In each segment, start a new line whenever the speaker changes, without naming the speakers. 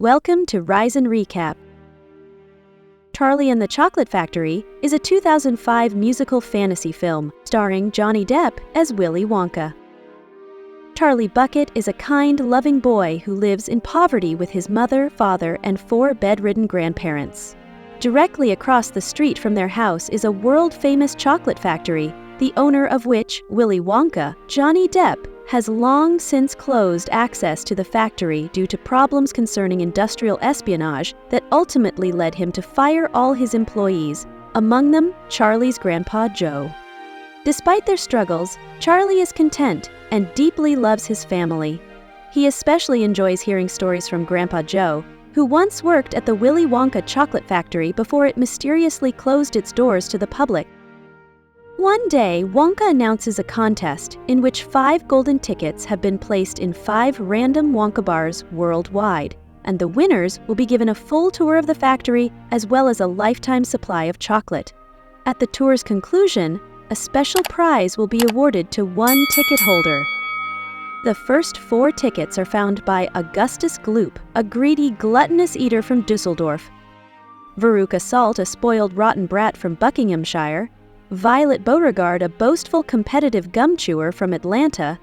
Welcome to Rise and Recap. Charlie and the Chocolate Factory is a 2005 musical fantasy film starring Johnny Depp as Willy Wonka. Charlie Bucket is a kind, loving boy who lives in poverty with his mother, father, and 4 bedridden grandparents. Directly across the street from their house is a world-famous chocolate factory, the owner of which, Willy Wonka, Johnny Depp, has long since closed access to the factory due to problems concerning industrial espionage that ultimately led him to fire all his employees, among them Charlie's grandpa Joe. Despite their struggles, Charlie is content and deeply loves his family. He especially enjoys hearing stories from Grandpa Joe, who once worked at the Willy Wonka chocolate factory before it mysteriously closed its doors to the public. One day, Wonka announces a contest in which 5 golden tickets have been placed in 5 random Wonka bars worldwide, and the winners will be given a full tour of the factory as well as a lifetime supply of chocolate. At the tour's conclusion, a special prize will be awarded to one ticket holder. The first 4 tickets are found by Augustus Gloop, a greedy, gluttonous eater from Dusseldorf, Veruca Salt, a spoiled, rotten brat from Buckinghamshire, Violet Beauregard, a boastful, competitive gum chewer from Atlanta,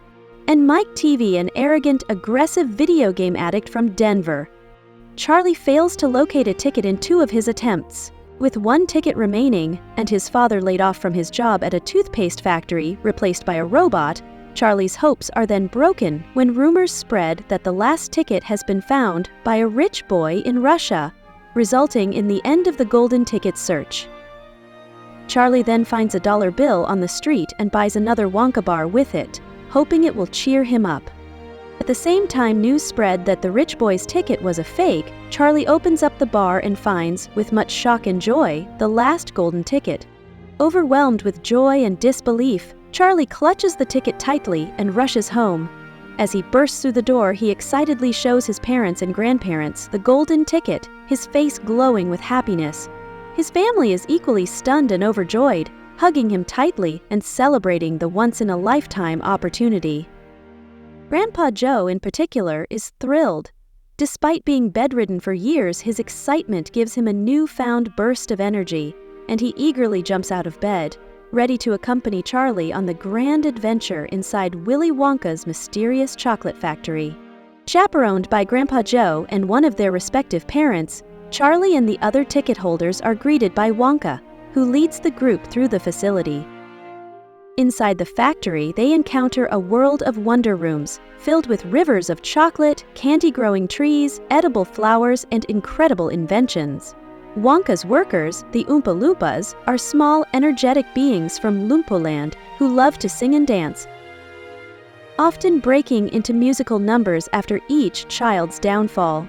and Mike TV, an arrogant, aggressive video game addict from Denver. Charlie fails to locate a ticket in 2 of his attempts. With 1 ticket remaining, and his father laid off from his job at a toothpaste factory replaced by a robot, Charlie's hopes are then broken when rumors spread that the last ticket has been found by a rich boy in Russia, resulting in the end of the golden ticket search. Charlie then finds a dollar bill on the street and buys another Wonka bar with it, hoping it will cheer him up. At the same time news spread that the rich boy's ticket was a fake, Charlie opens up the bar and finds, with much shock and joy, the last golden ticket. Overwhelmed with joy and disbelief, Charlie clutches the ticket tightly and rushes home. As he bursts through the door, he excitedly shows his parents and grandparents the golden ticket, his face glowing with happiness. His family is equally stunned and overjoyed, hugging him tightly and celebrating the once-in-a-lifetime opportunity. Grandpa Joe, in particular, is thrilled. Despite being bedridden for years, his excitement gives him a newfound burst of energy, and he eagerly jumps out of bed, ready to accompany Charlie on the grand adventure inside Willy Wonka's mysterious chocolate factory. Chaperoned by Grandpa Joe and one of their respective parents, Charlie and the other ticket holders are greeted by Wonka, who leads the group through the facility. Inside the factory, they encounter a world of wonder rooms, filled with rivers of chocolate, candy-growing trees, edible flowers, and incredible inventions. Wonka's workers, the Oompa Loompas, are small, energetic beings from Loompoland who love to sing and dance, often breaking into musical numbers after each child's downfall.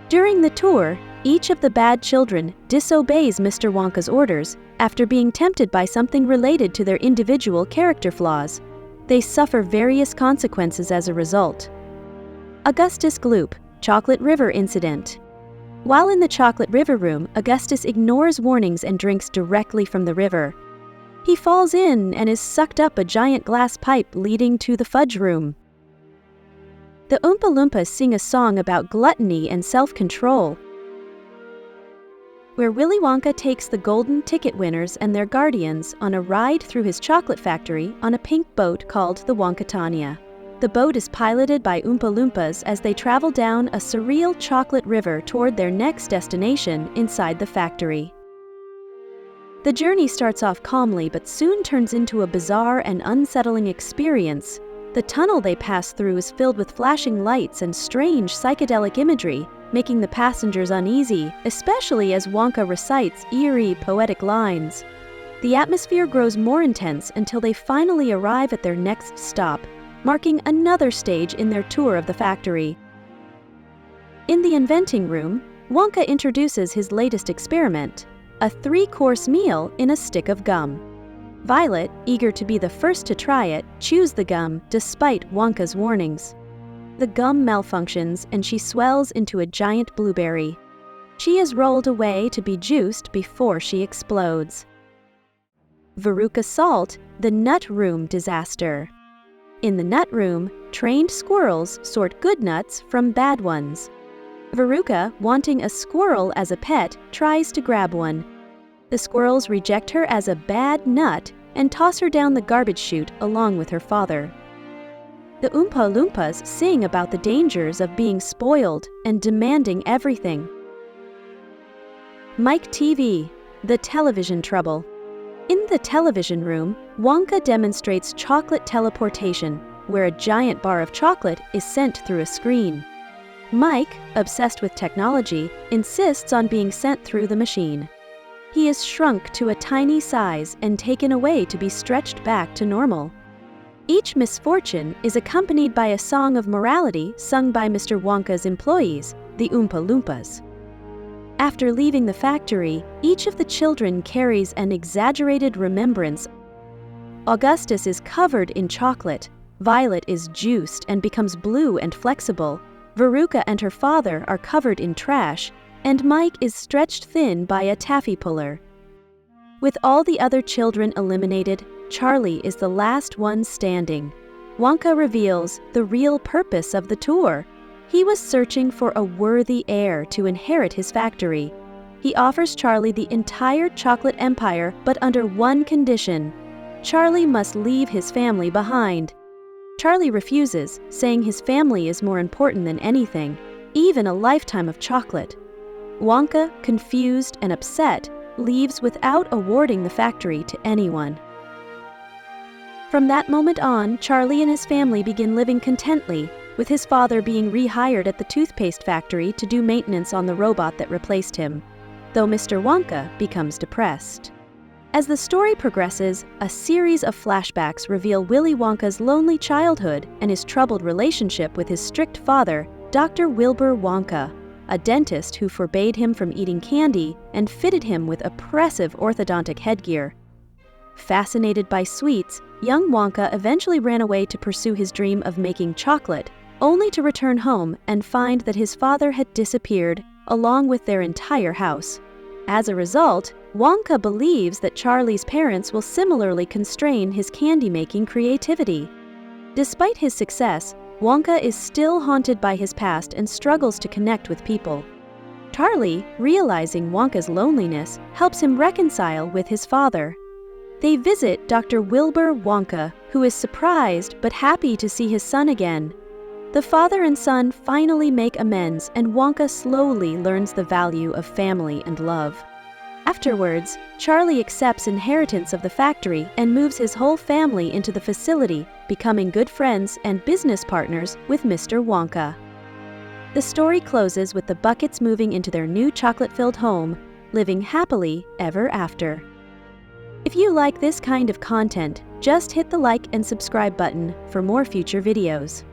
During the tour, each of the bad children disobeys Mr. Wonka's orders after being tempted by something related to their individual character flaws. They suffer various consequences as a result. Augustus Gloop, Chocolate River Incident. While in the Chocolate River room, Augustus ignores warnings and drinks directly from the river. He falls in and is sucked up a giant glass pipe leading to the fudge room. The Oompa Loompas sing a song about gluttony and self-control, where Willy Wonka takes the golden ticket winners and their guardians on a ride through his chocolate factory on a pink boat called the Wonkatania. The boat is piloted by Oompa Loompas as they travel down a surreal chocolate river toward their next destination inside the factory. The journey starts off calmly but soon turns into a bizarre and unsettling experience. The tunnel they pass through is filled with flashing lights and strange psychedelic imagery, making the passengers uneasy, especially as Wonka recites eerie, poetic lines. The atmosphere grows more intense until they finally arrive at their next stop, marking another stage in their tour of the factory. In the inventing room, Wonka introduces his latest experiment, a 3-course meal in a stick of gum. Violet, eager to be the first to try it, chews the gum despite Wonka's warnings. The gum malfunctions and she swells into a giant blueberry. She is rolled away to be juiced before she explodes. Veruca Salt, the Nut Room Disaster. In the nut room, trained squirrels sort good nuts from bad ones. Veruca, wanting a squirrel as a pet, tries to grab one. The squirrels reject her as a bad nut and toss her down the garbage chute along with her father. The Oompa Loompas sing about the dangers of being spoiled and demanding everything. Mike TV, The Television Trouble. In the television room, Wonka demonstrates chocolate teleportation, where a giant bar of chocolate is sent through a screen. Mike, obsessed with technology, insists on being sent through the machine. He is shrunk to a tiny size and taken away to be stretched back to normal. Each misfortune is accompanied by a song of morality sung by Mr. Wonka's employees, the Oompa Loompas. After leaving the factory, each of the children carries an exaggerated remembrance. Augustus is covered in chocolate, Violet is juiced and becomes blue and flexible, Veruca and her father are covered in trash, and Mike is stretched thin by a taffy puller. With all the other children eliminated, Charlie is the last one standing. Wonka reveals the real purpose of the tour. He was searching for a worthy heir to inherit his factory. He offers Charlie the entire chocolate empire, but under one condition. Charlie must leave his family behind. Charlie refuses, saying his family is more important than anything, even a lifetime of chocolate. Wonka, confused and upset, leaves without awarding the factory to anyone. From that moment on, Charlie and his family begin living contently, with his father being rehired at the toothpaste factory to do maintenance on the robot that replaced him, though Mr. Wonka becomes depressed. As the story progresses, a series of flashbacks reveal Willy Wonka's lonely childhood and his troubled relationship with his strict father, Dr. Wilbur Wonka, a dentist who forbade him from eating candy and fitted him with oppressive orthodontic headgear. Fascinated by sweets, young Wonka eventually ran away to pursue his dream of making chocolate, only to return home and find that his father had disappeared, along with their entire house. As a result, Wonka believes that Charlie's parents will similarly constrain his candy-making creativity. Despite his success, Wonka is still haunted by his past and struggles to connect with people. Charlie, realizing Wonka's loneliness, helps him reconcile with his father. They visit Dr. Wilbur Wonka, who is surprised but happy to see his son again. The father and son finally make amends, and Wonka slowly learns the value of family and love. Afterwards, Charlie accepts inheritance of the factory and moves his whole family into the facility, becoming good friends and business partners with Mr. Wonka. The story closes with the Buckets moving into their new chocolate-filled home, living happily ever after. If you like this kind of content, just hit the like and subscribe button for more future videos.